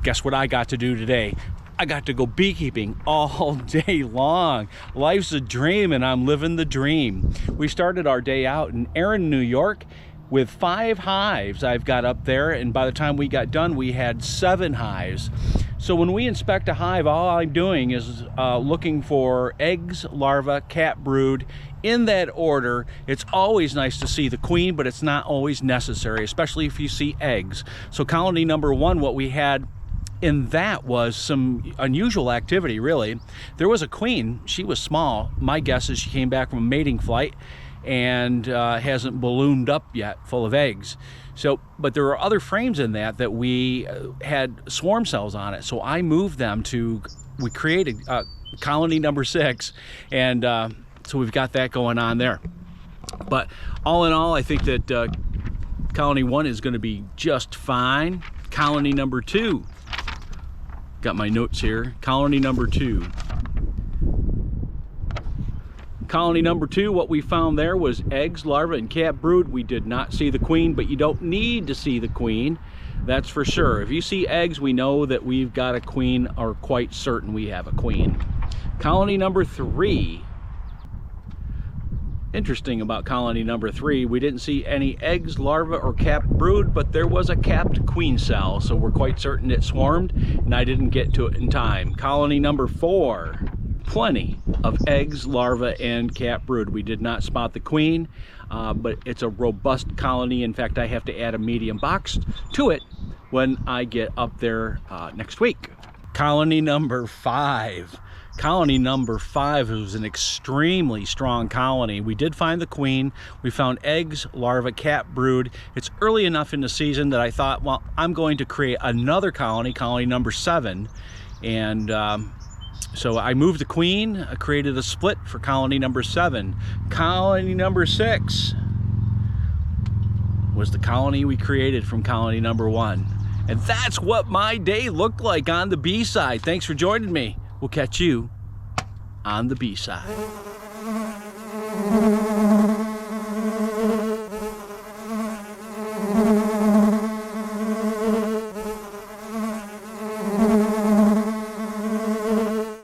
Guess what I got to do today? I got to go beekeeping all day long. Life's a dream and I'm living the dream. We started our day out in Erin, New York with 5 hives I've got up there, and by the time we got done we had 7 hives. So when we inspect a hive, all I'm doing is looking for eggs, larvae, cat brood, in that order. It's always nice to see the queen, but it's not always necessary, especially if you see eggs. So colony number 1, what we had in that was some unusual activity, really. There was a queen. She was small. My guess is she came back from a mating flight and hasn't ballooned up yet, full of eggs. So, but there were other frames in that we had swarm cells on it. So I moved them to, we created colony number 6, and so we've got that going on there. But all in all, I think that colony 1 is going to be just fine. Colony number 2, got my notes here. Colony number 2. Colony number 2, what we found there was eggs, larvae, and cat brood. We did not see the queen, but you don't need to see the queen, that's for sure. If you see eggs, we know that we've got a queen, or quite certain we have a queen. Colony number 3. Interesting about colony number 3, we didn't see any eggs, larvae, or capped brood, but there was a capped queen cell, so we're quite certain it swarmed, and I didn't get to it in time. Colony number 4. Plenty of eggs, larvae, and cat brood. We did not spot the queen, but it's a robust colony. In fact, I have to add a medium box to it when I get up there next week. Colony number 5. Colony number 5 was an extremely strong colony. We did find the queen. We found eggs, larvae, cat brood. It's early enough in the season that I thought, well, I'm going to create another colony, colony number 7, and so I moved the queen, I created a split for colony number 7. Colony number 6 was the colony we created from colony number 1. And that's what my day looked like on the bee side. Thanks for joining me. We'll catch you on the bee side.